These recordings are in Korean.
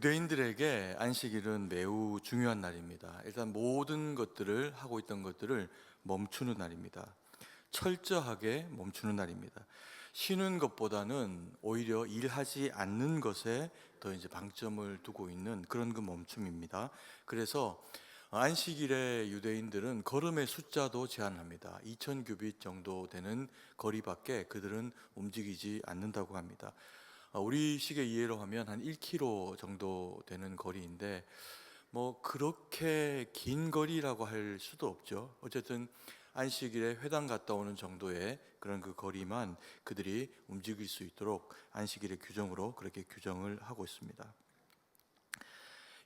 유대인들에게 안식일은 매우 중요한 날입니다. 일단 모든 것들을 하고 있던 것들을 멈추는 날입니다. 철저하게 멈추는 날입니다. 쉬는 것보다는 오히려 일하지 않는 것에 더 이제 방점을 두고 있는 그런 그 멈춤입니다. 그래서 안식일에 유대인들은 걸음의 숫자도 제한합니다. 2000규빗 정도 되는 거리밖에 그들은 움직이지 않는다고 합니다. 우리 식의 이해로 하면 한 1km 정도 되는 거리인데 뭐 그렇게 긴 거리라고 할 수도 없죠. 어쨌든 안식일에 회당 갔다 오는 정도의 그런 그 거리만 그들이 움직일 수 있도록 안식일의 규정으로 그렇게 규정을 하고 있습니다.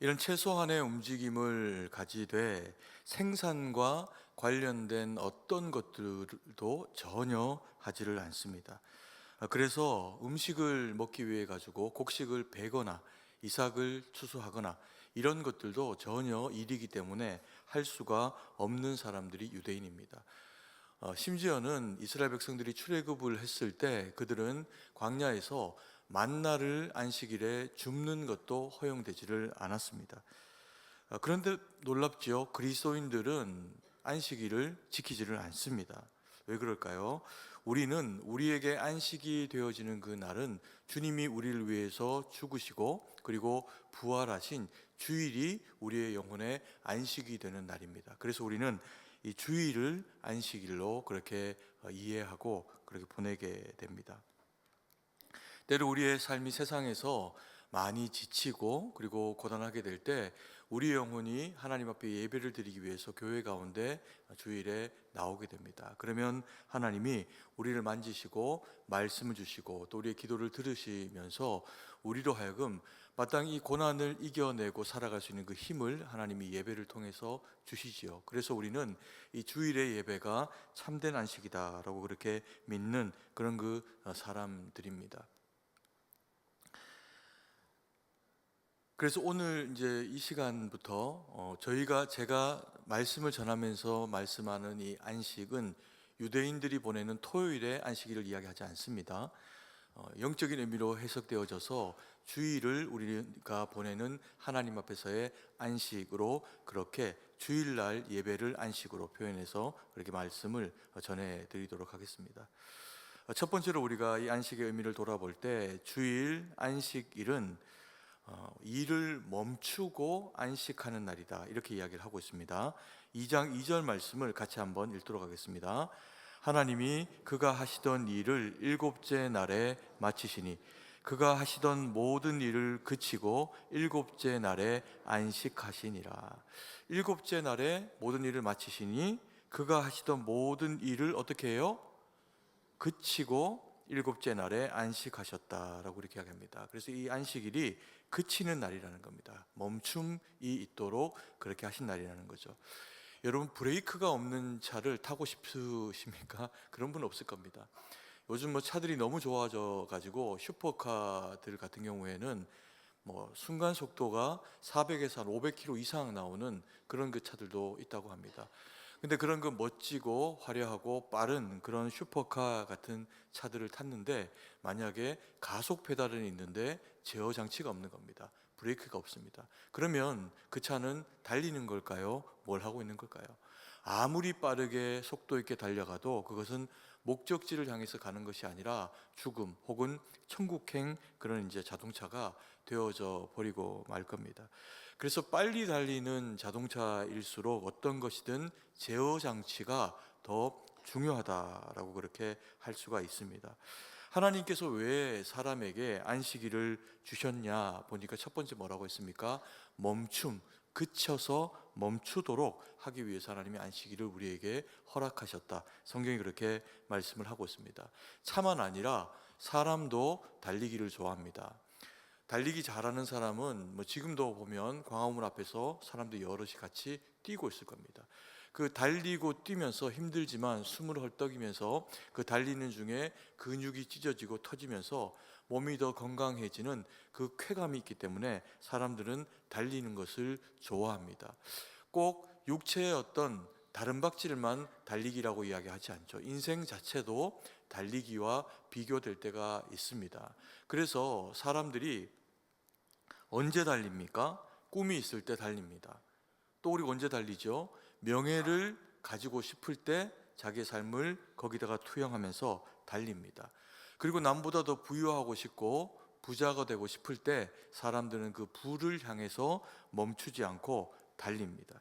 이런 최소한의 움직임을 가지되 생산과 관련된 어떤 것들도 전혀 하지를 않습니다. 그래서 음식을 먹기 위해 가지고 곡식을 베거나 이삭을 추수하거나 이런 것들도 전혀 일이기 때문에 할 수가 없는 사람들이 유대인입니다. 심지어는 이스라엘 백성들이 출애굽을 했을 때 그들은 광야에서 만나를 안식일에 줍는 것도 허용되지를 않았습니다. 그런데 놀랍지요. 그리스도인들은 안식일을 지키지를 않습니다. 왜 그럴까요? 우리는 우리에게 안식이 되어지는 그 날은 주님이 우리를 위해서 죽으시고 그리고 부활하신 주일이 우리의 영혼의 안식이 되는 날입니다. 그래서 우리는 이 주일을 안식일로 그렇게 이해하고 그렇게 보내게 됩니다. 때로 우리의 삶이 세상에서 많이 지치고 그리고 고단하게 될 때 우리 영혼이 하나님 앞에 예배를 드리기 위해서 교회 가운데 주일에 나오게 됩니다. 그러면 하나님이 우리를 만지시고 말씀을 주시고 또 우리의 기도를 들으시면서 우리로 하여금 마땅히 이 고난을 이겨내고 살아갈 수 있는 그 힘을 하나님이 예배를 통해서 주시지요. 그래서 우리는 이 주일의 예배가 참된 안식이다라고 그렇게 믿는 그런 그 사람들입니다. 그래서 오늘 이제 이 시간부터 제가 말씀을 전하면서 말씀하는 이 안식은 유대인들이 보내는 토요일의 안식일을 이야기하지 않습니다. 영적인 의미로 해석되어져서 주일을 우리가 보내는 하나님 앞에서의 안식으로 그렇게 주일날 예배를 안식으로 표현해서 그렇게 말씀을 전해드리도록 하겠습니다. 첫 번째로 우리가 이 안식의 의미를 돌아볼 때 주일 안식일은 일을 멈추고 안식하는 날이다 이렇게 이야기를 하고 있습니다. 2장 2절 말씀을 같이 한번 읽도록 하겠습니다. 하나님이 그가 하시던 일을 일곱째 날에 마치시니 그가 하시던 모든 일을 그치고 일곱째 날에 안식하시니라. 일곱째 날에 모든 일을 마치시니 그가 하시던 모든 일을 어떻게 해요? 그치고 일곱째 날에 안식하셨다라고 이렇게 이야기합니다. 그래서 이 안식일이 그치는 날이라는 겁니다. 멈춤이 있도록 그렇게 하신 날이라는 거죠. 여러분 브레이크가 없는 차를 타고 싶으십니까? 그런 분 없을 겁니다. 요즘 뭐 차들이 너무 좋아져 가지고 슈퍼카들 같은 경우에는 뭐 순간 속도가 400에서 한 500km 이상 나오는 그런 그 차들도 있다고 합니다. 근데 그런 그 멋지고 화려하고 빠른 그런 슈퍼카 같은 차들을 탔는데 만약에 가속 페달은 있는데 제어 장치가 없는 겁니다. 브레이크가 없습니다. 그러면 그 차는 달리는 걸까요? 뭘 하고 있는 걸까요? 아무리 빠르게 속도 있게 달려가도 그것은 목적지를 향해서 가는 것이 아니라 죽음 혹은 천국행 그런 이제 자동차가 되어져 버리고 말 겁니다. 그래서 빨리 달리는 자동차일수록 어떤 것이든 제어 장치가 더 중요하다라고 그렇게 할 수가 있습니다. 하나님께서 왜 사람에게 안식일을 주셨냐 보니까 첫 번째 뭐라고 했습니까? 멈춤, 그쳐서 멈추도록 하기 위해서 하나님이 안식일을 우리에게 허락하셨다. 성경이 그렇게 말씀을 하고 있습니다. 차만 아니라 사람도 달리기를 좋아합니다. 달리기 잘하는 사람은 뭐 지금도 보면 광화문 앞에서 사람들 여럿이 같이 뛰고 있을 겁니다. 그 달리고 뛰면서 힘들지만 숨을 헐떡이면서 그 달리는 중에 근육이 찢어지고 터지면서 몸이 더 건강해지는 그 쾌감이 있기 때문에 사람들은 달리는 것을 좋아합니다. 꼭 육체의 어떤 다른 박질만 달리기라고 이야기하지 않죠. 인생 자체도 달리기와 비교될 때가 있습니다. 그래서 사람들이 언제 달립니까? 꿈이 있을 때 달립니다. 또 우리 언제 달리죠? 명예를 가지고 싶을 때 자기의 삶을 거기다가 투영하면서 달립니다. 그리고 남보다 더 부유하고 싶고 부자가 되고 싶을 때 사람들은 그 부를 향해서 멈추지 않고 달립니다.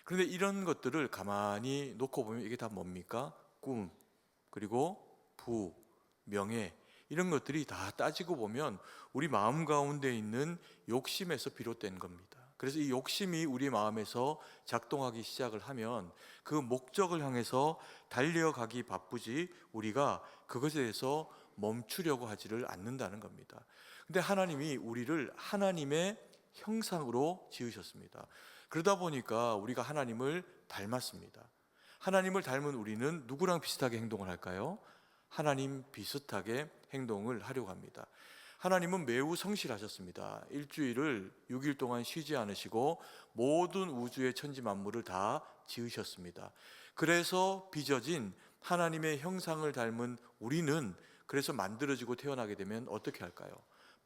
그런데 이런 것들을 가만히 놓고 보면 이게 다 뭡니까? 꿈, 그리고 부, 명예, 이런 것들이 다 따지고 보면 우리 마음 가운데 있는 욕심에서 비롯된 겁니다. 그래서 이 욕심이 우리 마음에서 작동하기 시작을 하면 그 목적을 향해서 달려가기 바쁘지 우리가 그것에 대해서 멈추려고 하지를 않는다는 겁니다. 근데 하나님이 우리를 하나님의 형상으로 지으셨습니다. 그러다 보니까 우리가 하나님을 닮았습니다. 하나님을 닮은 우리는 누구랑 비슷하게 행동을 할까요? 하나님 비슷하게 행동을 하려고 합니다. 하나님은 매우 성실하셨습니다. 일주일을 6일 동안 쉬지 않으시고 모든 우주의 천지 만물을 다 지으셨습니다. 그래서 빚어진 하나님의 형상을 닮은 우리는 그래서 만들어지고 태어나게 되면 어떻게 할까요?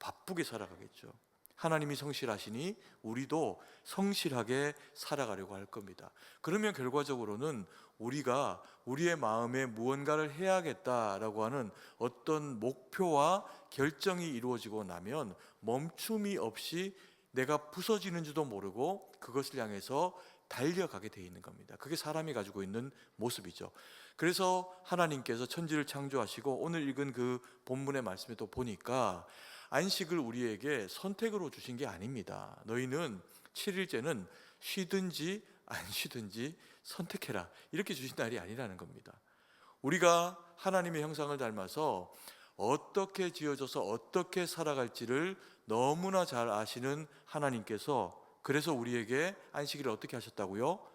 바쁘게 살아가겠죠. 하나님이 성실하시니 우리도 성실하게 살아가려고 할 겁니다. 그러면 결과적으로는 우리가 우리의 마음에 무언가를 해야겠다라고 하는 어떤 목표와 결정이 이루어지고 나면 멈춤이 없이 내가 부서지는지도 모르고 그것을 향해서 달려가게 돼 있는 겁니다. 그게 사람이 가지고 있는 모습이죠. 그래서 하나님께서 천지를 창조하시고 오늘 읽은 그 본문의 말씀에도 보니까 안식을 우리에게 선택으로 주신 게 아닙니다. 너희는 7일째는 쉬든지 안 쉬든지 선택해라, 이렇게 주신 날이 아니라는 겁니다. 우리가 하나님의 형상을 닮아서 어떻게 지어져서 어떻게 살아갈지를 너무나 잘 아시는 하나님께서 그래서 우리에게 안식일을 어떻게 하셨다고요?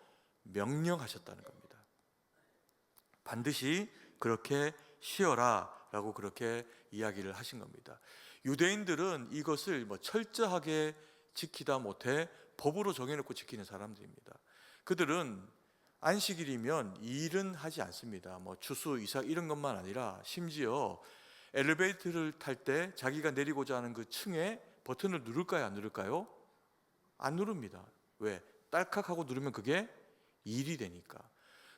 명령하셨다는 겁니다. 반드시 그렇게 쉬어라 라고 그렇게 이야기를 하신 겁니다. 유대인들은 이것을 철저하게 지키다 못해 법으로 정해놓고 지키는 사람들입니다. 그들은 안식일이면 일은 하지 않습니다. 추수, 이삭 이런 것만 아니라 심지어 엘리베이터를 탈 때 자기가 내리고자 하는 그 층에 버튼을 누를까요, 안 누를까요? 안 누릅니다. 왜? 딸깍하고 누르면 그게 일이 되니까.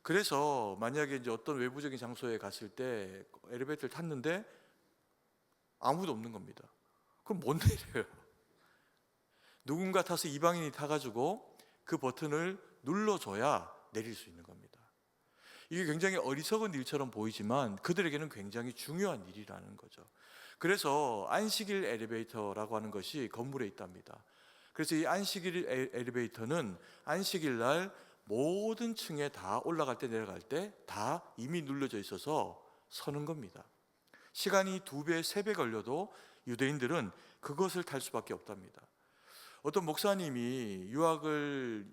그래서 만약에 이제 어떤 외부적인 장소에 갔을 때 엘리베이터를 탔는데 아무도 없는 겁니다. 그럼 못 내려요. 누군가 타서 이방인이 타가지고 그 버튼을 눌러줘야 내릴 수 있는 겁니다. 이게 굉장히 어리석은 일처럼 보이지만 그들에게는 굉장히 중요한 일이라는 거죠. 그래서 안식일 엘리베이터라고 하는 것이 건물에 있답니다. 그래서 이 안식일 엘리베이터는 안식일 날 모든 층에 다 올라갈 때 내려갈 때 다 이미 눌러져 있어서 서는 겁니다. 시간이 2배, 3배 걸려도 유대인들은 그것을 탈 수밖에 없답니다. 어떤 목사님이 유학을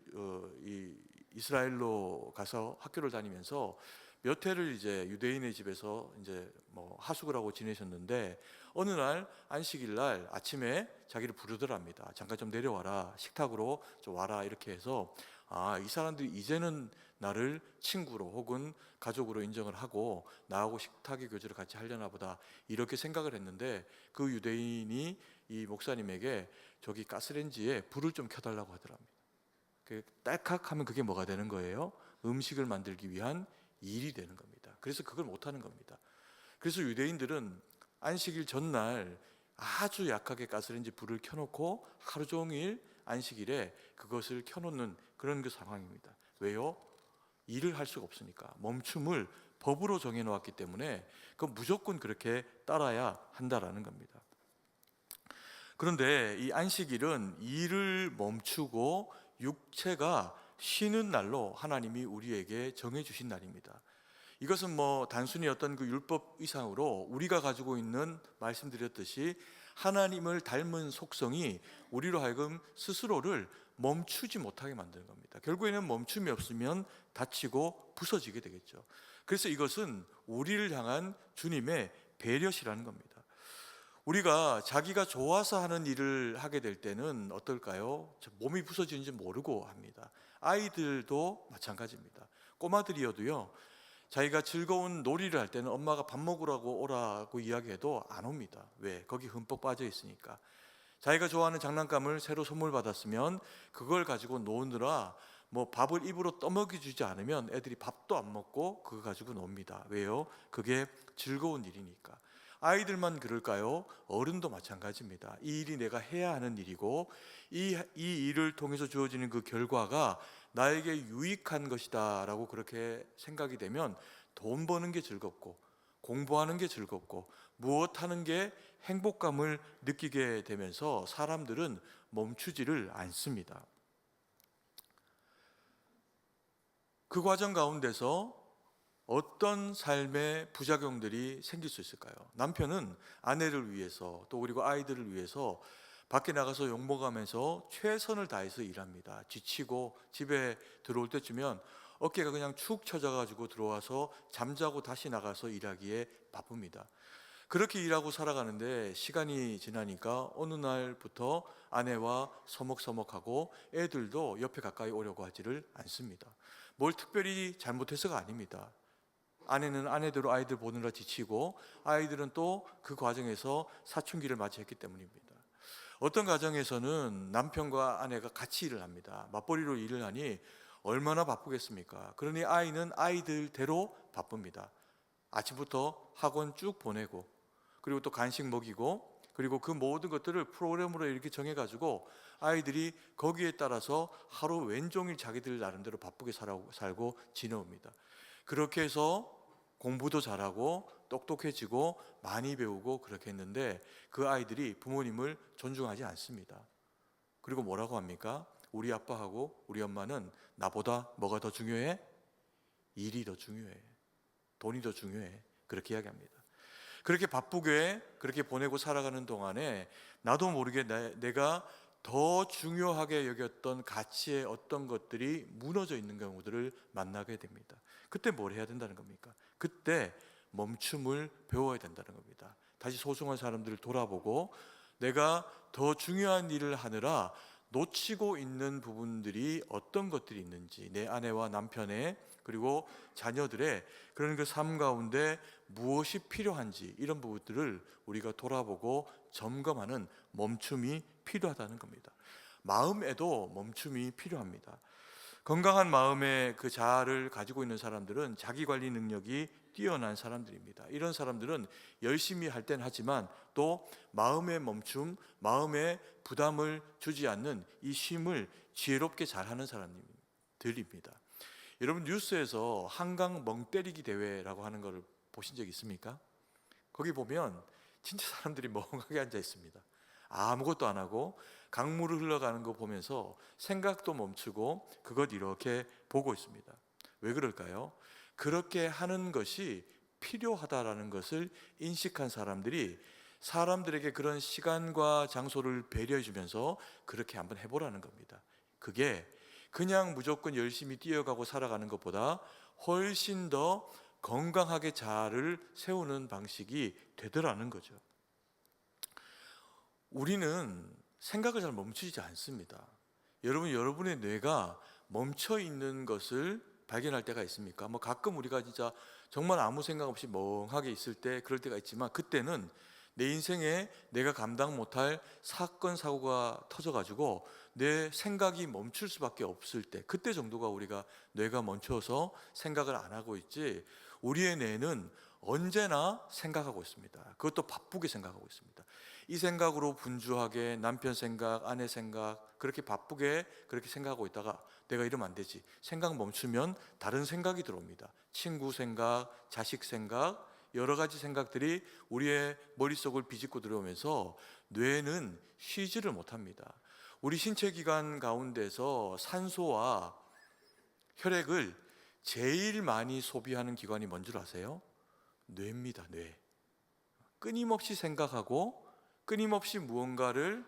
이스라엘로 가서 학교를 다니면서 몇 해를 이제 유대인의 집에서 이제 하숙을 하고 지내셨는데 어느 날 안식일 날 아침에 자기를 부르더랍니다. 잠깐 좀 내려와라, 식탁으로 좀 와라, 이렇게 해서 이 사람들이 이제는 나를 친구로 혹은 가족으로 인정을 하고 나하고 식탁의 교제를 같이 하려나 보다, 이렇게 생각을 했는데 그 유대인이 이 목사님에게 저기 가스레인지에 불을 좀 켜달라고 하더랍니다. 딸칵 하면 그게 뭐가 되는 거예요? 음식을 만들기 위한 일이 되는 겁니다. 그래서 그걸 못하는 겁니다. 그래서 유대인들은 안식일 전날 아주 약하게 가스레인지 불을 켜놓고 하루 종일 안식일에 그것을 켜놓는 그런 그 상황입니다. 왜요? 일을 할 수가 없으니까. 멈춤을 법으로 정해놓았기 때문에 그건 무조건 그렇게 따라야 한다라는 겁니다. 그런데 이 안식일은 일을 멈추고 육체가 쉬는 날로 하나님이 우리에게 정해주신 날입니다. 이것은 단순히 어떤 그 율법 이상으로 우리가 가지고 있는, 말씀드렸듯이 하나님을 닮은 속성이 우리로 하여금 스스로를 멈추지 못하게 만드는 겁니다. 결국에는 멈춤이 없으면 다치고 부서지게 되겠죠. 그래서 이것은 우리를 향한 주님의 배려시라는 겁니다. 우리가 자기가 좋아서 하는 일을 하게 될 때는 어떨까요? 몸이 부서지는지 모르고 합니다. 아이들도 마찬가지입니다. 꼬마들이어도요, 자기가 즐거운 놀이를 할 때는 엄마가 밥 먹으라고 오라고 이야기해도 안 옵니다. 왜? 거기 흠뻑 빠져 있으니까. 자기가 좋아하는 장난감을 새로 선물 받았으면 그걸 가지고 노느라 밥을 입으로 떠먹여 주지 않으면 애들이 밥도 안 먹고 그거 가지고 놉니다. 왜요? 그게 즐거운 일이니까. 아이들만 그럴까요? 어른도 마찬가지입니다. 이 일이 내가 해야 하는 일이고 이 일을 통해서 주어지는 그 결과가 나에게 유익한 것이다 라고 그렇게 생각이 되면 돈 버는 게 즐겁고 공부하는 게 즐겁고 무엇 하는 게 행복감을 느끼게 되면서 사람들은 멈추지를 않습니다. 그 과정 가운데서 어떤 삶의 부작용들이 생길 수 있을까요? 남편은 아내를 위해서 또 그리고 아이들을 위해서 밖에 나가서 욕먹으면서 최선을 다해서 일합니다. 지치고 집에 들어올 때쯤이면 어깨가 그냥 축 처져가지고 들어와서 잠자고 다시 나가서 일하기에 바쁩니다. 그렇게 일하고 살아가는데 시간이 지나니까 어느 날부터 아내와 서먹서먹하고 애들도 옆에 가까이 오려고 하지를 않습니다. 뭘 특별히 잘못해서가 아닙니다. 아내는 아내대로 아이들 보느라 지치고 아이들은 또 그 과정에서 사춘기를 맞이했기 때문입니다. 어떤 가정에서는 남편과 아내가 같이 일을 합니다. 맞벌이로 일을 하니 얼마나 바쁘겠습니까? 그러니 아이는 아이들대로 바쁩니다. 아침부터 학원 쭉 보내고 그리고 또 간식 먹이고 그리고 그 모든 것들을 프로그램으로 이렇게 정해가지고 아이들이 거기에 따라서 하루 왼종일 자기들 나름대로 바쁘게 살고 지내옵니다. 그렇게 해서 공부도 잘하고 똑똑해지고 많이 배우고 그렇게 했는데 그 아이들이 부모님을 존중하지 않습니다. 그리고 뭐라고 합니까? 우리 아빠하고 우리 엄마는 나보다 뭐가 더 중요해? 일이 더 중요해. 돈이 더 중요해. 그렇게 이야기합니다. 그렇게 바쁘게 그렇게 보내고 살아가는 동안에 나도 모르게 내가 더 중요하게 여겼던 가치의 어떤 것들이 무너져 있는 경우들을 만나게 됩니다. 그때 뭘 해야 된다는 겁니까? 그때 멈춤을 배워야 된다는 겁니다. 다시 소중한 사람들을 돌아보고 내가 더 중요한 일을 하느라 놓치고 있는 부분들이 어떤 것들이 있는지, 내 아내와 남편의 그리고 자녀들의 그런 그 삶 가운데 무엇이 필요한지 이런 부분들을 우리가 돌아보고 점검하는 멈춤이 필요하다는 겁니다. 마음에도 멈춤이 필요합니다. 건강한 마음의 그 자아를 가지고 있는 사람들은 자기 관리 능력이 뛰어난 사람들입니다. 이런 사람들은 열심히 할 땐 하지만 또 마음의 멈춤, 마음의 부담을 주지 않는 이 쉼을 지혜롭게 잘하는 사람들입니다. 여러분 뉴스에서 한강 멍때리기 대회라고 하는 것을 보신 적 있습니까? 거기 보면 진짜 사람들이 멍하게 앉아 있습니다. 아무것도 안 하고 강물을 흘러가는 거 보면서 생각도 멈추고 그것 이렇게 보고 있습니다. 왜 그럴까요? 그렇게 하는 것이 필요하다라는 것을 인식한 사람들이 사람들에게 그런 시간과 장소를 배려해 주면서 그렇게 한번 해보라는 겁니다. 그게 그냥 무조건 열심히 뛰어가고 살아가는 것보다 훨씬 더 건강하게 자아를 세우는 방식이 되더라는 거죠. 우리는 생각을 잘 멈추지 않습니다. 여러분의 뇌가 멈춰 있는 것을 발견할 때가 있습니까? 가끔 우리가 진짜 정말 아무 생각 없이 멍하게 있을 때 그럴 때가 있지만 그때는 내 인생에 내가 감당 못할 사건 사고가 터져가지고 내 생각이 멈출 수밖에 없을 때 그때 정도가 우리가 뇌가 멈춰서 생각을 안 하고 있지 우리의 뇌는 언제나 생각하고 있습니다. 그것도 바쁘게 생각하고 있습니다. 이 생각으로 분주하게 남편 생각, 아내 생각 그렇게 바쁘게 그렇게 생각하고 있다가 내가 이러면 안 되지. 생각 멈추면 다른 생각이 들어옵니다. 친구 생각, 자식 생각 여러 가지 생각들이 우리의 머릿속을 비집고 들어오면서 뇌는 쉬지를 못합니다. 우리 신체 기관 가운데서 산소와 혈액을 제일 많이 소비하는 기관이 뭔 줄 아세요? 뇌입니다. 뇌. 끊임없이 생각하고 끊임없이 무언가를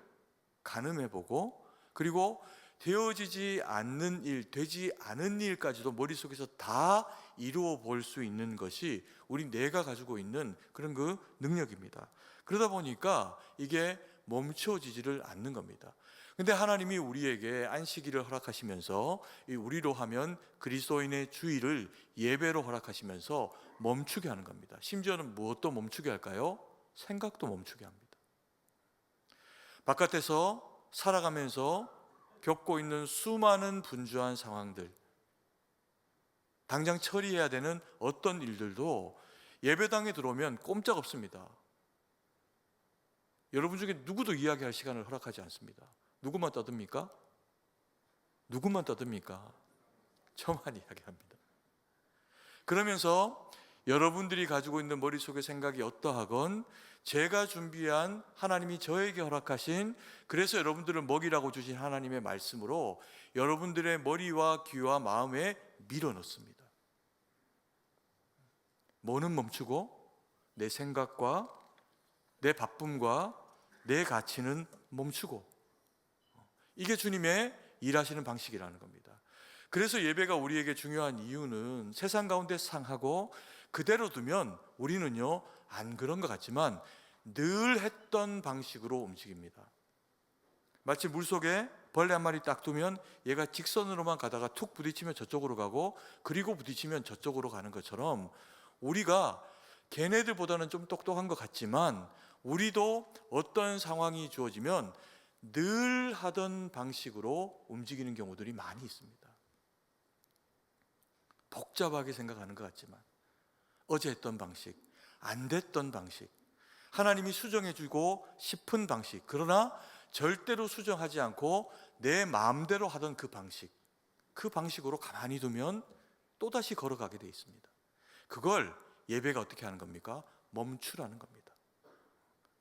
가늠해보고 그리고 되어지지 않는 일, 되지 않은 일까지도 머릿속에서 다 이루어 볼 수 있는 것이 우리 뇌가 가지고 있는 그런 그 능력입니다. 그러다 보니까 이게 멈춰지지를 않는 겁니다. 근데 하나님이 우리에게 안식일을 허락하시면서 우리로 하면 그리스도인의 주일을 예배로 허락하시면서 멈추게 하는 겁니다. 심지어는 무엇도 멈추게 할까요? 생각도 멈추게 합니다. 바깥에서 살아가면서 겪고 있는 수많은 분주한 상황들, 당장 처리해야 되는 어떤 일들도 예배당에 들어오면 꼼짝없습니다. 여러분 중에 누구도 이야기할 시간을 허락하지 않습니다. 누구만 떠듭니까? 누구만 떠듭니까? 저만 이야기합니다. 그러면서 여러분들이 가지고 있는 머릿속의 생각이 어떠하건 제가 준비한 하나님이 저에게 허락하신, 그래서 여러분들을 먹이라고 주신 하나님의 말씀으로 여러분들의 머리와 귀와 마음에 밀어넣습니다. 뭐는 멈추고 내 생각과 내 바쁨과 내 가치는 멈추고, 이게 주님의 일하시는 방식이라는 겁니다. 그래서 예배가 우리에게 중요한 이유는 세상 가운데 상하고 그대로 두면 우리는요 안 그런 것 같지만 늘 했던 방식으로 움직입니다. 마치 물속에 벌레 한 마리 딱 두면 얘가 직선으로만 가다가 툭 부딪히면 저쪽으로 가고 그리고 부딪히면 저쪽으로 가는 것처럼, 우리가 걔네들보다는 좀 똑똑한 것 같지만 우리도 어떤 상황이 주어지면 늘 하던 방식으로 움직이는 경우들이 많이 있습니다. 복잡하게 생각하는 것 같지만 어제 했던 방식, 안 됐던 방식, 하나님이 수정해주고 싶은 방식, 그러나 절대로 수정하지 않고 내 마음대로 하던 그 방식으로 가만히 두면 또다시 걸어가게 돼 있습니다. 그걸 예배가 어떻게 하는 겁니까? 멈추라는 겁니다.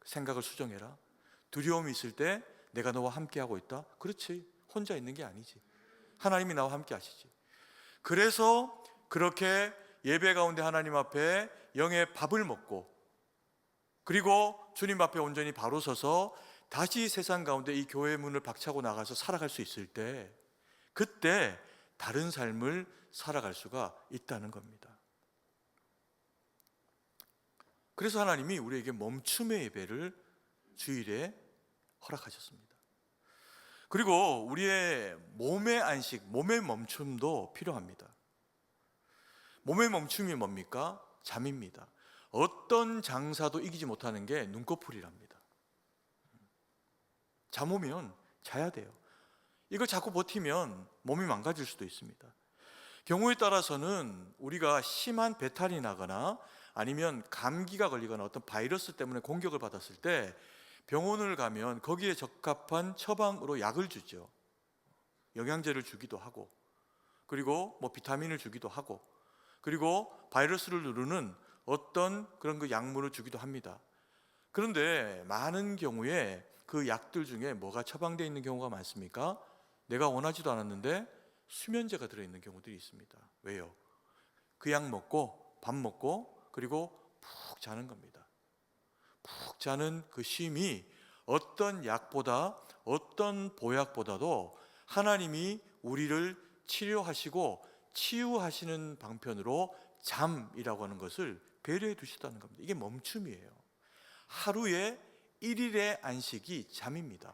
생각을 수정해라. 두려움이 있을 때 내가 너와 함께하고 있다. 그렇지, 혼자 있는 게 아니지. 하나님이 나와 함께 하시지. 그래서 그렇게 예배 가운데 하나님 앞에 영의 밥을 먹고 그리고 주님 앞에 온전히 바로 서서 다시 세상 가운데 이 교회 문을 박차고 나가서 살아갈 수 있을 때, 그때 다른 삶을 살아갈 수가 있다는 겁니다. 그래서 하나님이 우리에게 멈춤의 예배를 주일에 허락하셨습니다. 그리고 우리의 몸의 안식, 몸의 멈춤도 필요합니다. 몸의 멈춤이 뭡니까? 잠입니다. 어떤 장사도 이기지 못하는 게 눈꺼풀이랍니다. 잠 오면 자야 돼요. 이거 자꾸 버티면 몸이 망가질 수도 있습니다. 경우에 따라서는 우리가 심한 배탈이 나거나 아니면 감기가 걸리거나 어떤 바이러스 때문에 공격을 받았을 때 병원을 가면 거기에 적합한 처방으로 약을 주죠. 영양제를 주기도 하고, 그리고 뭐 비타민을 주기도 하고, 그리고 바이러스를 누르는 어떤 그런 그 약물을 주기도 합니다. 그런데 많은 경우에 그 약들 중에 뭐가 처방되어 있는 경우가 많습니까? 내가 원하지도 않았는데 수면제가 들어있는 경우들이 있습니다. 왜요? 그 약 먹고 밥 먹고 그리고 푹 자는 겁니다. 푹 자는 그 쉼이 어떤 약보다, 어떤 보약보다도 하나님이 우리를 치료하시고 치유하시는 방편으로 잠이라고 하는 것을 배려해 두셨다는 겁니다. 이게 멈춤이에요. 하루에 1일의 안식이 잠입니다.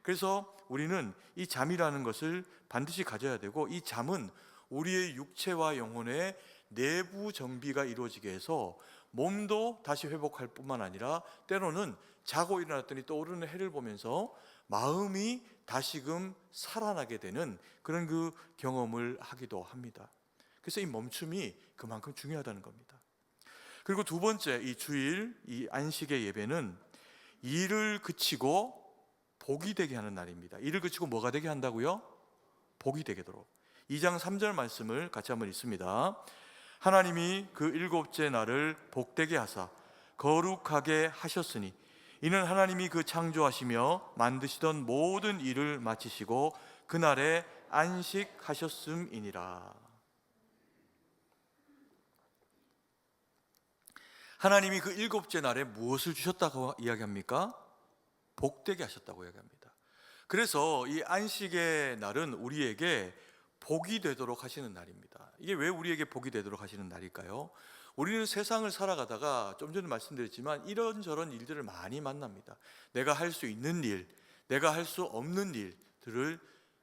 그래서 우리는 이 잠이라는 것을 반드시 가져야 되고, 이 잠은 우리의 육체와 영혼의 내부 정비가 이루어지게 해서 몸도 다시 회복할 뿐만 아니라 때로는 자고 일어났더니 떠오르는 해를 보면서 마음이 다시금 살아나게 되는 그런 그 경험을 하기도 합니다. 그래서 이 멈춤이 그만큼 중요하다는 겁니다. 그리고 두 번째, 이 주일, 이 안식의 예배는 일을 그치고 복이 되게 하는 날입니다. 일을 그치고 뭐가 되게 한다고요? 복이 되도록. 2장 3절 말씀을 같이 한번 읽습니다. 하나님이 그 일곱째 날을 복되게 하사 거룩하게 하셨으니 이는 하나님이 그 창조하시며 만드시던 모든 일을 마치시고 그날에 안식하셨음이니라. 하나님이 그 일곱째 날에 무엇을 주셨다고 이야기합니까? 복되게 하셨다고 이야기합니다. 그래서 이 안식의 날은 우리에게 복이 되도록 하시는 날입니다. 이게 왜 우리에게 복이 되도록 하시는 날일까요? 우리는 세상을 살아가다가 좀 전에 말씀드렸지만 이런저런 일들을 많이 만납니다. 내가 할 수 있는 일, 내가 할 수 없는 일들을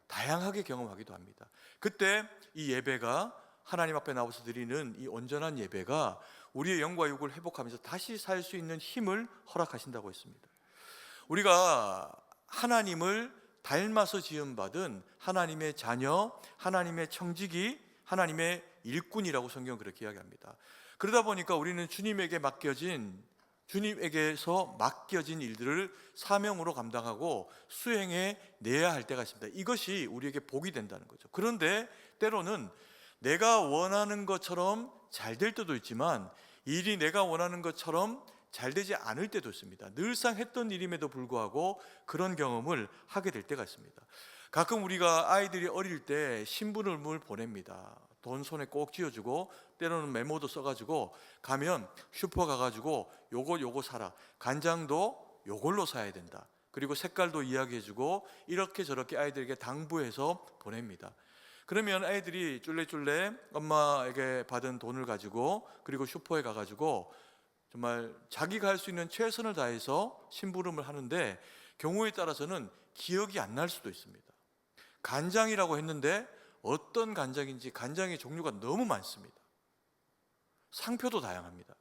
다양하게 경험하기도 합니다. 그때 이 예배가, 하나님 앞에 나와서 드리는 이 온전한 예배가 우리의 영과 육을 회복하면서 다시 살 수 있는 힘을 허락하신다고 했습니다. 우리가 하나님을 닮아서 지음받은 하나님의 자녀, 하나님의 청지기, 하나님의 일꾼이라고 성경은 그렇게 이야기합니다. 그러다 보니까 우리는 주님에게서 맡겨진 일들을 사명으로 감당하고 수행해 내야 할 때가 있습니다. 이것이 우리에게 복이 된다는 거죠. 그런데 때로는 내가 원하는 것처럼 잘 될 때도 있지만 일이 내가 원하는 것처럼 잘 되지 않을 때도 있습니다. 늘상 했던 일임에도 불구하고 그런 경험을 하게 될 때가 있습니다. 가끔 우리가 아이들이 어릴 때 심부름을 보냅니다. 돈 손에 꼭 쥐어주고 때로는 메모도 써가지고 가면 슈퍼 가가지고 요거 사라, 간장도 요걸로 사야 된다, 그리고 색깔도 이야기해주고 이렇게 저렇게 아이들에게 당부해서 보냅니다. 그러면 아이들이 쫄래쫄래 엄마에게 받은 돈을 가지고 그리고 슈퍼에 가가지고 정말 자기가 할 수 있는 최선을 다해서 심부름을 하는데 경우에 따라서는 기억이 안 날 수도 있습니다. 간장이라고 했는데 어떤 간장인지 간장의 종류가 너무 많습니다. 상표도 다양합니다.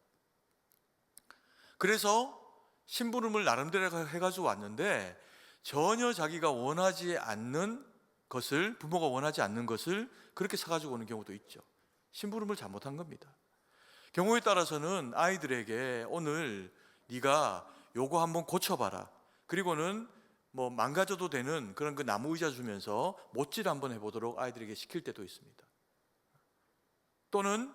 그래서 심부름을 나름대로 해가지고 왔는데 전혀 자기가 원하지 않는 것을, 부모가 원하지 않는 것을 그렇게 사가지고 오는 경우도 있죠. 심부름을 잘못한 겁니다. 경우에 따라서는 아이들에게 오늘 네가 요거 한번 고쳐봐라, 그리고는 뭐 망가져도 되는 그런 그 나무 의자 주면서 못질 한번 해보도록 아이들에게 시킬 때도 있습니다. 또는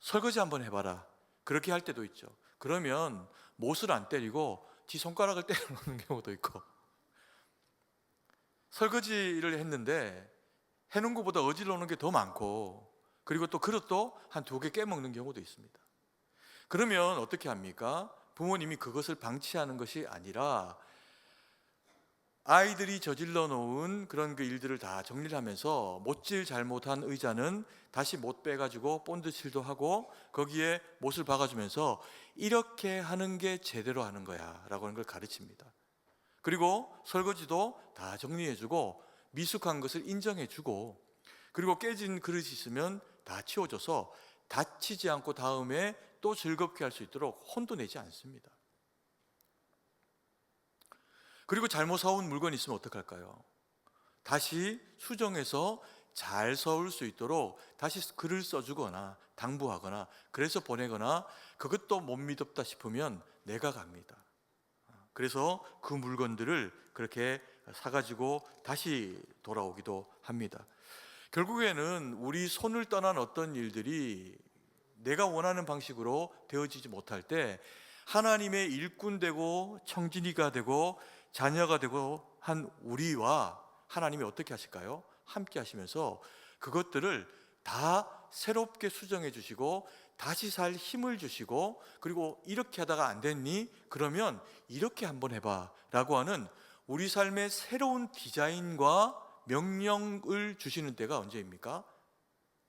설거지 한번 해봐라, 그렇게 할 때도 있죠. 그러면 못을 안 때리고 지 손가락을 때려놓는 경우도 있고, 설거지를 했는데 해놓은 것보다 어질러 놓은 게 더 많고, 그리고 또 그릇도 한 2개 깨먹는 경우도 있습니다. 그러면 어떻게 합니까? 부모님이 그것을 방치하는 것이 아니라 아이들이 저질러 놓은 그런 그 일들을 다 정리를 하면서 못질 잘못한 의자는 다시 못 빼가지고 본드칠도 하고 거기에 못을 박아주면서 이렇게 하는 게 제대로 하는 거야 라고 하는 걸 가르칩니다. 그리고 설거지도 다 정리해주고 미숙한 것을 인정해주고, 그리고 깨진 그릇이 있으면 다 치워줘서 다치지 않고 다음에 또 즐겁게 할 수 있도록 혼도 내지 않습니다. 그리고 잘못 사온 물건이 있으면 어떡할까요? 다시 수정해서 잘 사올 수 있도록 다시 글을 써주거나 당부하거나 그래서 보내거나, 그것도 못 믿었다 싶으면 내가 갑니다. 그래서 그 물건들을 그렇게 사가지고 다시 돌아오기도 합니다. 결국에는 우리 손을 떠난 어떤 일들이 내가 원하는 방식으로 되어지지 못할 때 하나님의 일꾼 되고 청진이가 되고 자녀가 되고 한 우리와 하나님이 어떻게 하실까요? 함께 하시면서 그것들을 다 새롭게 수정해 주시고 다시 살 힘을 주시고, 그리고 이렇게 하다가 안 됐니? 그러면 이렇게 한번 해봐 라고 하는 우리 삶의 새로운 디자인과 명령을 주시는 때가 언제입니까?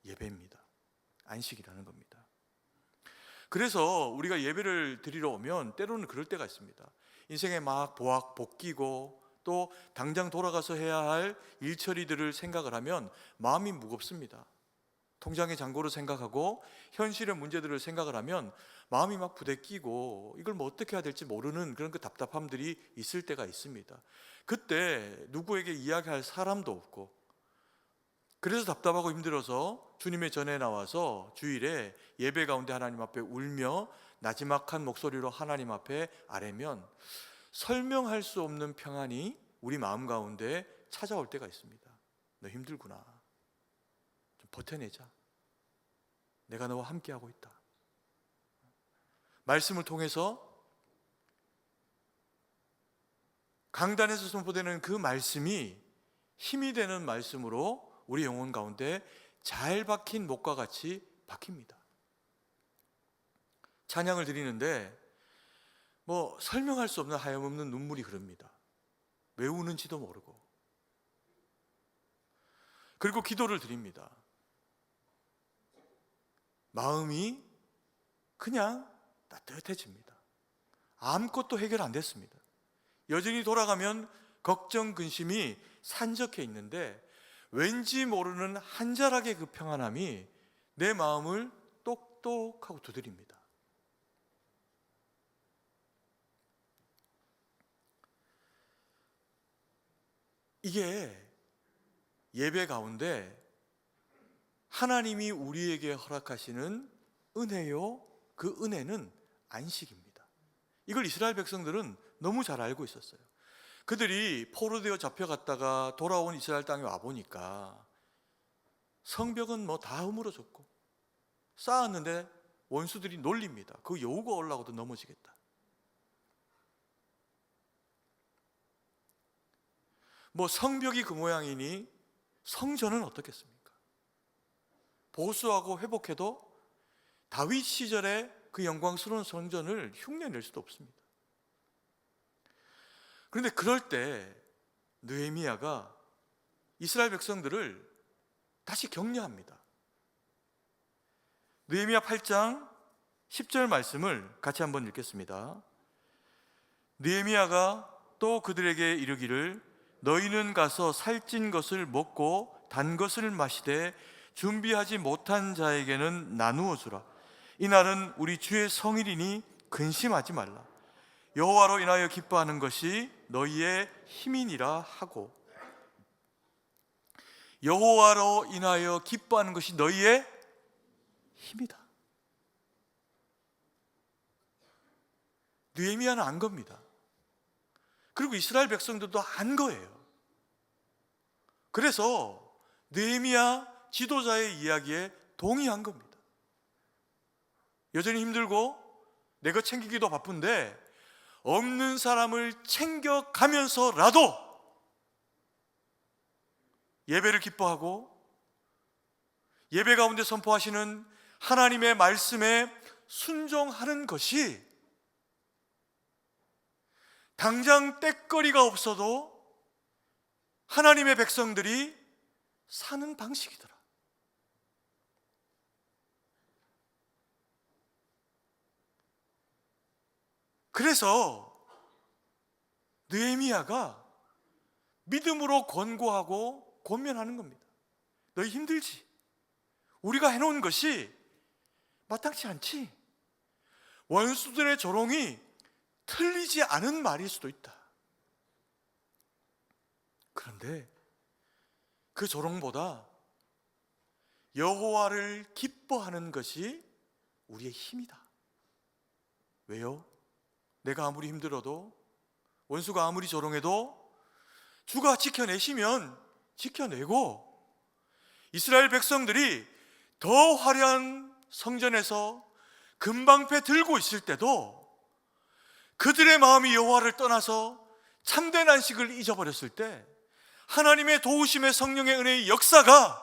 예배입니다. 안식이라는 겁니다. 그래서 우리가 예배를 드리러 오면 때로는 그럴 때가 있습니다. 인생에 막 복귀고 또 당장 돌아가서 해야 할 일처리들을 생각을 하면 마음이 무겁습니다. 통장의 잔고를 생각하고 현실의 문제들을 생각을 하면 마음이 막 부대끼고 이걸 뭐 어떻게 해야 될지 모르는 그런 그 답답함들이 있을 때가 있습니다. 그때 누구에게 이야기할 사람도 없고, 그래서 답답하고 힘들어서 주님의 전에 나와서 주일에 예배 가운데 하나님 앞에 울며 나지막한 목소리로 하나님 앞에 아뢰면 설명할 수 없는 평안이 우리 마음 가운데 찾아올 때가 있습니다. 너 힘들구나, 좀 버텨내자, 내가 너와 함께하고 있다. 말씀을 통해서 강단에서 선포되는 그 말씀이 힘이 되는 말씀으로 우리 영혼 가운데 잘 박힌 목과 같이 박힙니다. 찬양을 드리는데 뭐 설명할 수 없는 하염없는 눈물이 흐릅니다. 왜 우는지도 모르고. 그리고 기도를 드립니다. 마음이 그냥 따뜻해집니다. 아무것도 해결 안 됐습니다. 여전히 돌아가면 걱정, 근심이 산적해 있는데 왠지 모르는 한 자락의 그 평안함이 내 마음을 똑똑하고 두드립니다. 이게 예배 가운데 하나님이 우리에게 허락하시는 은혜요, 그 은혜는 안식입니다. 이걸 이스라엘 백성들은 너무 잘 알고 있었어요. 그들이 포로되어 잡혀갔다가 돌아온 이스라엘 땅에 와보니까 성벽은 뭐 다 허물어졌고 쌓았는데 원수들이 놀립니다. 그 여우가 올라오도 넘어지겠다. 뭐 성벽이 그 모양이니 성전은 어떻겠습니까? 보수하고 회복해도 다윗 시절의 그 영광스러운 성전을 흉내낼 수도 없습니다. 그런데 그럴 때 느헤미야가 이스라엘 백성들을 다시 격려합니다. 느헤미야 8장 10절 말씀을 같이 한번 읽겠습니다. 느헤미야가 또 그들에게 이르기를 너희는 가서 살찐 것을 먹고 단 것을 마시되 준비하지 못한 자에게는 나누어 주라. 이날은 우리 주의 성일이니 근심하지 말라. 여호와로 인하여 기뻐하는 것이 너희의 힘이니라 하고, 여호와로 인하여 기뻐하는 것이 너희의 힘이다. 느헤미야는 안 겁니다. 그리고 이스라엘 백성들도 안 거예요. 그래서 느헤미야 지도자의 이야기에 동의한 겁니다. 여전히 힘들고 내 것 챙기기도 바쁜데 없는 사람을 챙겨가면서라도 예배를 기뻐하고 예배 가운데 선포하시는 하나님의 말씀에 순종하는 것이 당장 떼거리가 없어도 하나님의 백성들이 사는 방식이더라. 그래서 느헤미야가 믿음으로 권고하고 권면하는 겁니다. 너희 힘들지? 우리가 해놓은 것이 마땅치 않지? 원수들의 조롱이 틀리지 않은 말일 수도 있다. 그런데 그 조롱보다 여호와를 기뻐하는 것이 우리의 힘이다. 왜요? 내가 아무리 힘들어도, 원수가 아무리 조롱해도 주가 지켜내시면 지켜내고, 이스라엘 백성들이 더 화려한 성전에서 금방패 들고 있을 때도 그들의 마음이 여호와를 떠나서 참된 안식을 잊어버렸을 때 하나님의 도우심의 성령의 은혜의 역사가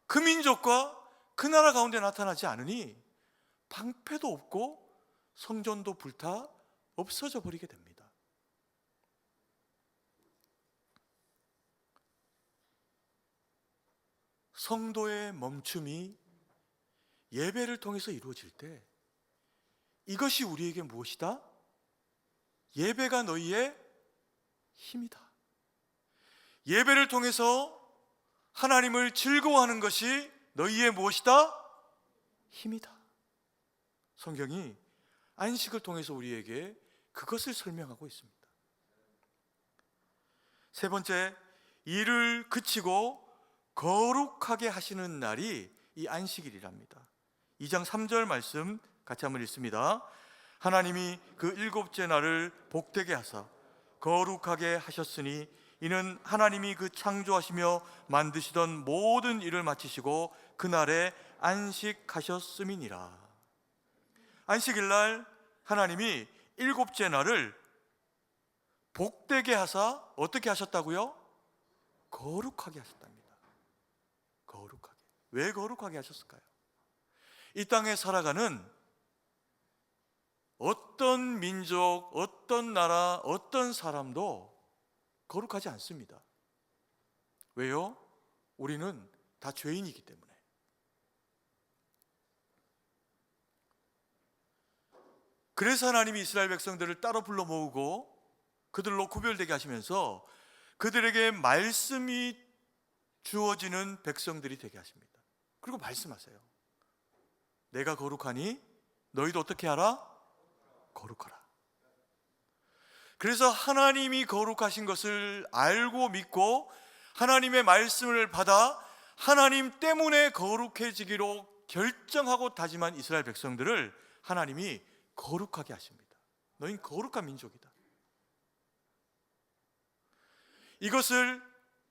그 민족과 그 나라 가운데 나타나지 않으니 방패도 없고 성전도 불타 없어져 버리게 됩니다. 성도의 멈춤이 예배를 통해서 이루어질 때 이것이 우리에게 무엇이다? 예배가 너희의 힘이다. 예배를 통해서 하나님을 즐거워하는 것이 너희의 무엇이다? 힘이다. 성경이 안식을 통해서 우리에게 그것을 설명하고 있습니다. 세 번째, 일을 그치고 거룩하게 하시는 날이 이 안식일이랍니다. 2장 3절 말씀 같이 한번 읽습니다. 하나님이 그 일곱째 날을 복되게 하사 거룩하게 하셨으니 이는 하나님이 그 창조하시며 만드시던 모든 일을 마치시고 그날에 안식하셨음이니라. 안식일날 하나님이 일곱째 날을 복되게 하사 어떻게 하셨다고요? 거룩하게 하셨답니다. 거룩하게. 왜 거룩하게 하셨을까요? 이 땅에 살아가는 어떤 민족, 어떤 나라, 어떤 사람도 거룩하지 않습니다. 왜요? 우리는 다 죄인이기 때문에. 그래서 하나님이 이스라엘 백성들을 따로 불러 모으고 그들로 구별되게 하시면서 그들에게 말씀이 주어지는 백성들이 되게 하십니다. 그리고 말씀하세요. 내가 거룩하니 너희도 어떻게 하라? 거룩하라. 그래서 하나님이 거룩하신 것을 알고 믿고 하나님의 말씀을 받아 하나님 때문에 거룩해지기로 결정하고 다짐한 이스라엘 백성들을 하나님이 거룩하게 하십니다. 너희는 거룩한 민족이다. 이것을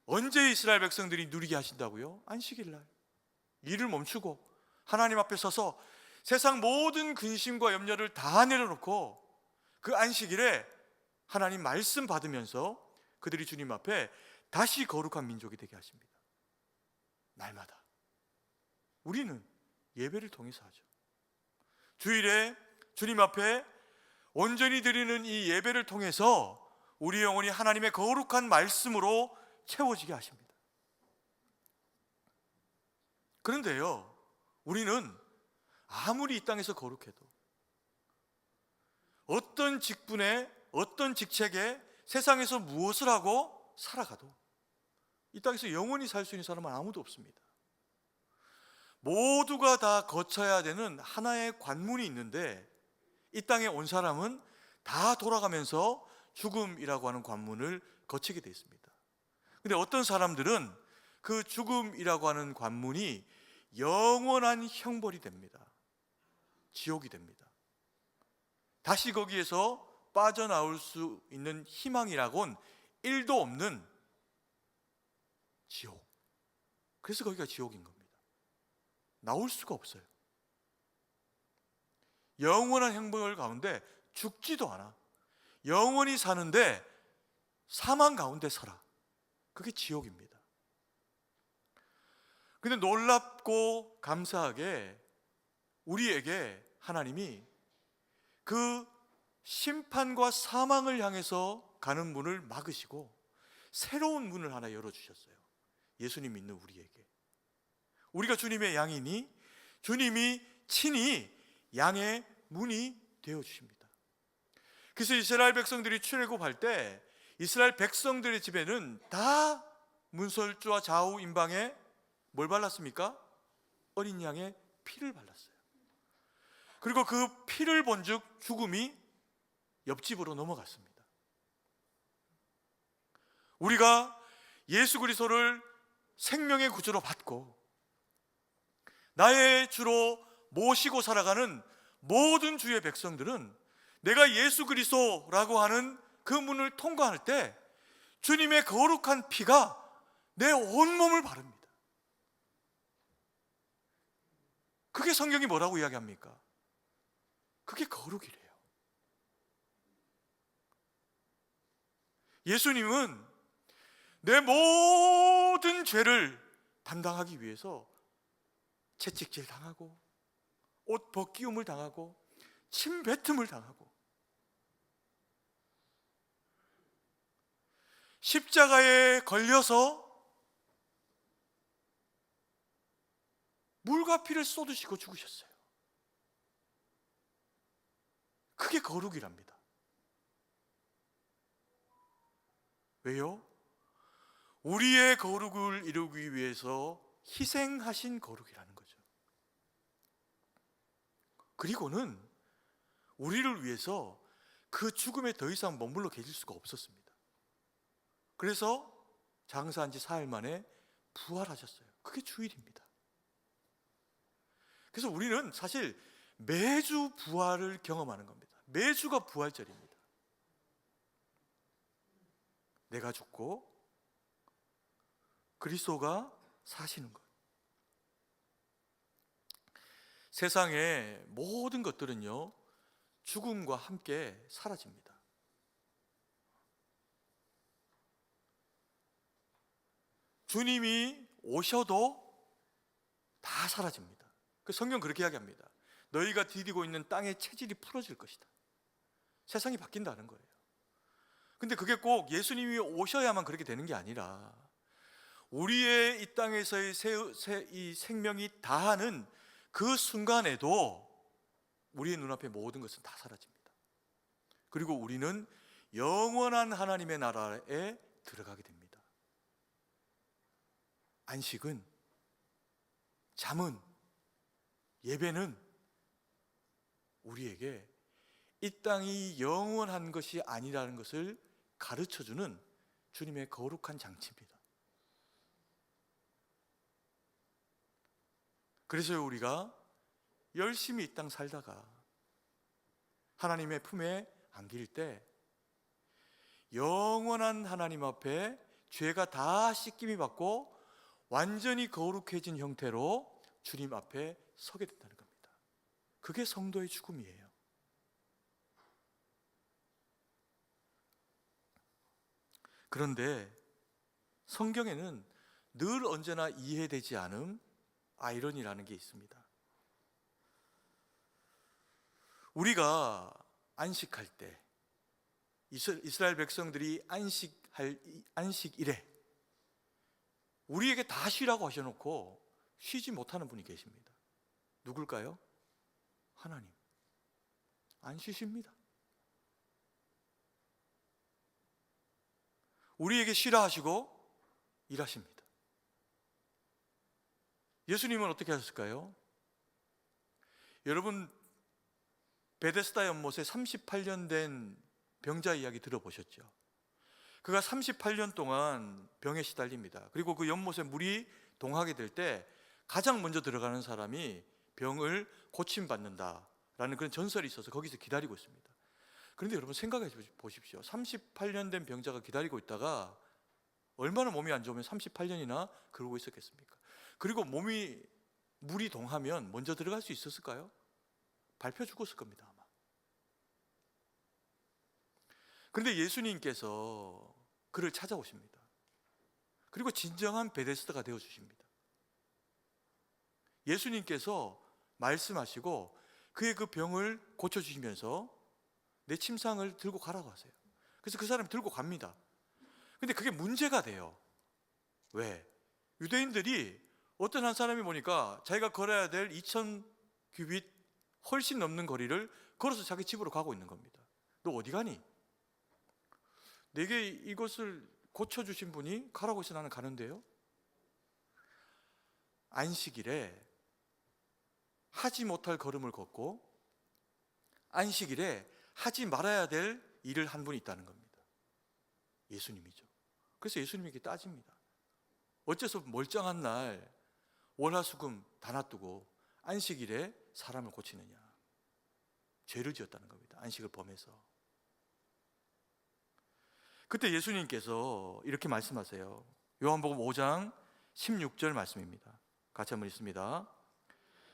언제 이스라엘 백성들이 누리게 하신다고요? 안식일 날 일을 멈추고 하나님 앞에 서서 세상 모든 근심과 염려를 다 내려놓고 그 안식일에 하나님 말씀 받으면서 그들이 주님 앞에 다시 거룩한 민족이 되게 하십니다. 날마다 우리는 예배를 통해서 하죠. 주일에 주님 앞에 온전히 드리는 이 예배를 통해서 우리 영혼이 하나님의 거룩한 말씀으로 채워지게 하십니다. 그런데요, 우리는 아무리 이 땅에서 거룩해도 어떤 직분에 어떤 직책에 세상에서 무엇을 하고 살아가도 이 땅에서 영원히 살 수 있는 사람은 아무도 없습니다. 모두가 다 거쳐야 되는 하나의 관문이 있는데 이 땅에 온 사람은 다 돌아가면서 죽음이라고 하는 관문을 거치게 되어 있습니다. 그런데 어떤 사람들은 그 죽음이라고 하는 관문이 영원한 형벌이 됩니다. 지옥이 됩니다. 다시 거기에서 빠져나올 수 있는 희망이라고는 1도 없는 지옥. 그래서 거기가 지옥인 겁니다. 나올 수가 없어요. 영원한 형벌 가운데 죽지도 않아. 영원히 사는데 사망 가운데 살아. 그게 지옥입니다. 근데 놀랍고 감사하게 우리에게 하나님이 그 심판과 사망을 향해서 가는 문을 막으시고 새로운 문을 하나 열어주셨어요. 예수님 믿는 우리에게. 우리가 주님의 양이니 주님이 친히 양의 문이 되어주십니다. 그래서 이스라엘 백성들이 출애굽할 때 이스라엘 백성들의 집에는 다 문설주와 좌우 임방에 뭘 발랐습니까? 어린 양의 피를 발랐어요. 그리고 그 피를 본즉 죽음이 옆집으로 넘어갔습니다. 우리가 예수 그리스도를 생명의 구주로 받고 나의 주로 모시고 살아가는 모든 주의 백성들은 내가 예수 그리스도라고 하는 그 문을 통과할 때 주님의 거룩한 피가 내 온몸을 바릅니다. 그게 성경이 뭐라고 이야기합니까? 그게 거룩이래요. 예수님은 내 모든 죄를 담당하기 위해서 채찍질 당하고 옷 벗기움을 당하고 침 뱉음을 당하고 십자가에 걸려서 물과 피를 쏟으시고 죽으셨어요. 그게 거룩이랍니다. 왜요? 우리의 거룩을 이루기 위해서 희생하신 거룩이라는 거죠. 그리고는 우리를 위해서 그 죽음에 더 이상 머물러 계실 수가 없었습니다. 그래서 장사한 지 4일 만에 부활하셨어요. 그게 주일입니다. 그래서 우리는 사실 매주 부활을 경험하는 겁니다. 매주가 부활절입니다. 내가 죽고 그리스도가 사시는 것. 세상의 모든 것들은요, 죽음과 함께 사라집니다. 주님이 오셔도 다 사라집니다. 그 성경 그렇게 이야기합니다. 너희가 디디고 있는 땅의 체질이 풀어질 것이다. 세상이 바뀐다는 거예요. 근데 그게 꼭 예수님이 오셔야만 그렇게 되는 게 아니라 우리의 이 땅에서의 이 생명이 다하는 그 순간에도 우리의 눈앞에 모든 것은 다 사라집니다. 그리고 우리는 영원한 하나님의 나라에 들어가게 됩니다. 안식은, 잠은, 예배는 우리에게 이 땅이 영원한 것이 아니라는 것을 가르쳐주는 주님의 거룩한 장치입니다. 그래서 우리가 열심히 이 땅 살다가 하나님의 품에 안길 때 영원한 하나님 앞에 죄가 다 씻김이 받고 완전히 거룩해진 형태로 주님 앞에 서게 된다는 겁니다. 그게 성도의 죽음이에요. 그런데 성경에는 늘 언제나 이해되지 않은 아이러니라는 게 있습니다. 우리가 안식할 때 이스라엘 백성들이 안식일에 우리에게 다 쉬라고 하셔놓고 쉬지 못하는 분이 계십니다. 누굴까요? 하나님. 안 쉬십니다. 우리에게 쉬라 하시고 일하십니다. 예수님은 어떻게 하셨을까요? 여러분, 베데스다 연못에 38년 된 병자 이야기 들어보셨죠? 그가 38년 동안 병에 시달립니다. 그리고 그 연못에 물이 동하게 될 때 가장 먼저 들어가는 사람이 병을 고침받는다라는 그런 전설이 있어서 거기서 기다리고 있습니다. 그런데 여러분 생각해 보십시오. 38년 된 병자가 기다리고 있다가 얼마나 몸이 안 좋으면 38년이나 그러고 있었겠습니까? 그리고 물이 동하면 먼저 들어갈 수 있었을까요? 밟혀 죽었을 겁니다, 아마. 그런데 예수님께서 그를 찾아오십니다. 그리고 진정한 베데스다가 되어주십니다. 예수님께서 말씀하시고 그의 그 병을 고쳐주시면서 내 침상을 들고 가라고 하세요. 그래서 그 사람이 들고 갑니다. 근데 그게 문제가 돼요. 왜? 유대인들이 어떤 한 사람이 보니까 자기가 걸어야 될 2000규빗 훨씬 넘는 거리를 걸어서 자기 집으로 가고 있는 겁니다. 너 어디 가니? 내게 이것을 고쳐주신 분이 가라고 해서 나는 가는데요. 안식일에 하지 못할 걸음을 걷고 안식일에 하지 말아야 될 일을 한 분이 있다는 겁니다. 예수님이죠. 그래서 예수님에게 따집니다. 어째서 멀쩡한 날 월화수금 다 놔두고 안식일에 사람을 고치느냐. 죄를 지었다는 겁니다. 안식을 범해서. 그때 예수님께서 이렇게 말씀하세요. 요한복음 5장 16절 말씀입니다. 같이 한번 읽습니다.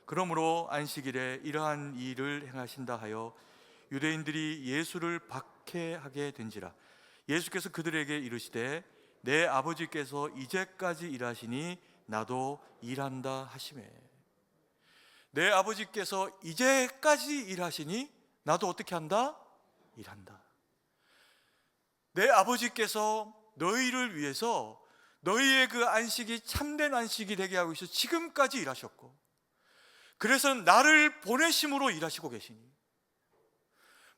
그러므로 안식일에 이러한 일을 행하신다 하여 유대인들이 예수를 박해하게 된지라. 예수께서 그들에게 이르시되 내 아버지께서 이제까지 일하시니 나도 일한다 하시매. 내 아버지께서 이제까지 일하시니 나도 어떻게 한다? 일한다. 내 아버지께서 너희를 위해서 너희의 그 안식이 참된 안식이 되게 하고 있어 지금까지 일하셨고, 그래서 나를 보내심으로 일하시고 계시니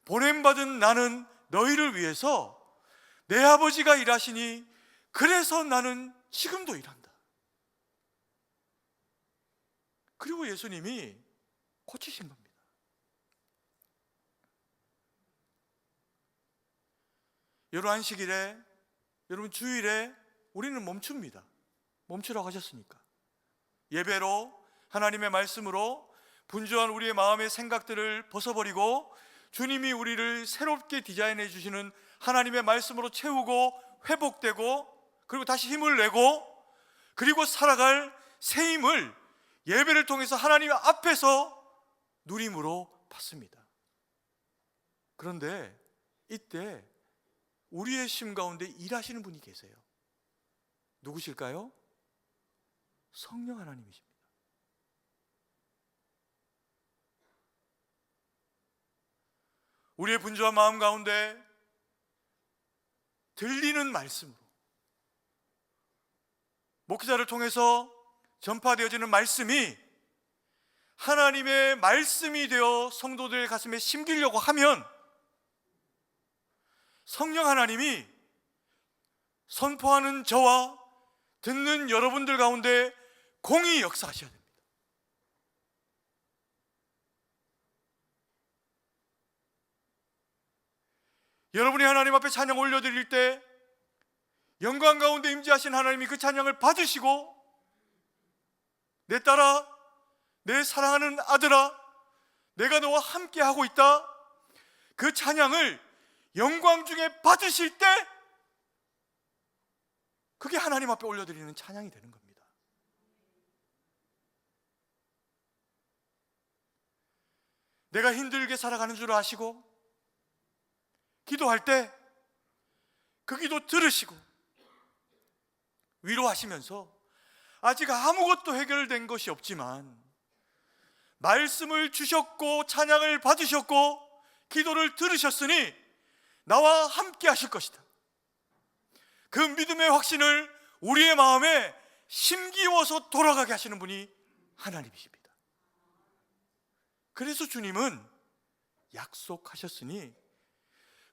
보냄받은 나는 너희를 위해서 내 아버지가 일하시니 그래서 나는 지금도 일한다. 그리고 예수님이 고치신 겁니다. 여러분 안식일에, 여러분 주일에 우리는 멈춥니다. 멈추라고 하셨으니까. 예배로, 하나님의 말씀으로 분주한 우리의 마음의 생각들을 벗어버리고 주님이 우리를 새롭게 디자인해 주시는 하나님의 말씀으로 채우고 회복되고 그리고 다시 힘을 내고 그리고 살아갈 새 힘을 예배를 통해서 하나님 앞에서 누림으로 받습니다. 그런데 이때 우리의 심 가운데 일하시는 분이 계세요. 누구실까요? 성령 하나님이십니다. 우리의 분주한 마음 가운데 들리는 말씀으로, 목회자를 통해서 전파되어지는 말씀이 하나님의 말씀이 되어 성도들의 가슴에 심기려고 하면 성령 하나님이 선포하는 저와 듣는 여러분들 가운데 공히 역사하셔야 됩니다. 여러분이 하나님 앞에 찬양 올려드릴 때 영광 가운데 임재하신 하나님이 그 찬양을 받으시고, 내 딸아, 내 사랑하는 아들아, 내가 너와 함께 하고 있다, 그 찬양을 영광 중에 받으실 때 그게 하나님 앞에 올려드리는 찬양이 되는 겁니다. 내가 힘들게 살아가는 줄 아시고 기도할 때 그 기도 들으시고 위로하시면서, 아직 아무것도 해결된 것이 없지만 말씀을 주셨고 찬양을 받으셨고 기도를 들으셨으니 나와 함께 하실 것이다, 그 믿음의 확신을 우리의 마음에 심기워서 돌아가게 하시는 분이 하나님이십니다. 그래서 주님은 약속하셨으니,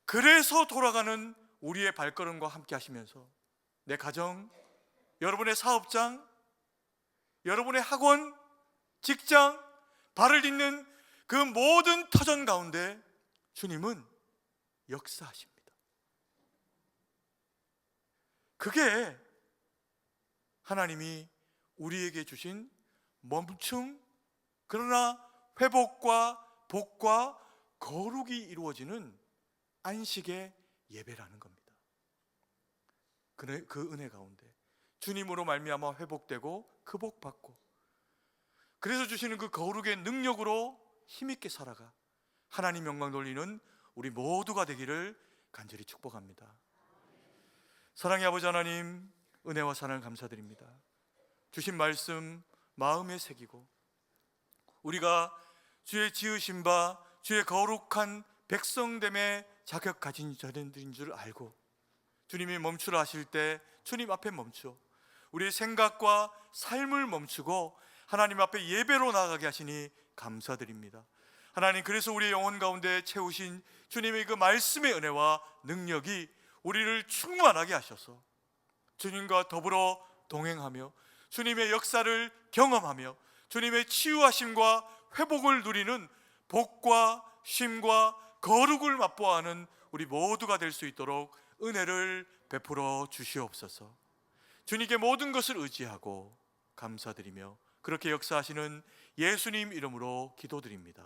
그래서 돌아가는 우리의 발걸음과 함께 하시면서 내 가정, 여러분의 사업장, 여러분의 학원, 직장, 발을 딛는 그 모든 터전 가운데 주님은 역사하십니다. 그게 하나님이 우리에게 주신 멈춤, 그러나 회복과 복과 거룩이 이루어지는 안식의 예배라는 겁니다. 그 은혜 가운데 주님으로 말미암아 회복되고 극복받고, 그래서 주시는 그 거룩의 능력으로 힘있게 살아가 하나님 영광 돌리는 우리 모두가 되기를 간절히 축복합니다. 사랑의 아버지 하나님, 은혜와 사랑을 감사드립니다. 주신 말씀 마음에 새기고 우리가 주의 지으신 바 주의 거룩한 백성됨의 자격 가진 자들인 줄 알고, 주님이 멈추라 하실 때 주님 앞에 멈추어 우리의 생각과 삶을 멈추고 하나님 앞에 예배로 나아가게 하시니 감사드립니다. 하나님, 그래서 우리의 영혼 가운데 채우신 주님의 그 말씀의 은혜와 능력이 우리를 충만하게 하셔서 주님과 더불어 동행하며 주님의 역사를 경험하며 주님의 치유하심과 회복을 누리는 복과 쉼과 거룩을 맛보아하는 우리 모두가 될 수 있도록 은혜를 베풀어 주시옵소서. 주님께 모든 것을 의지하고 감사드리며 그렇게 역사하시는 예수님 이름으로 기도드립니다.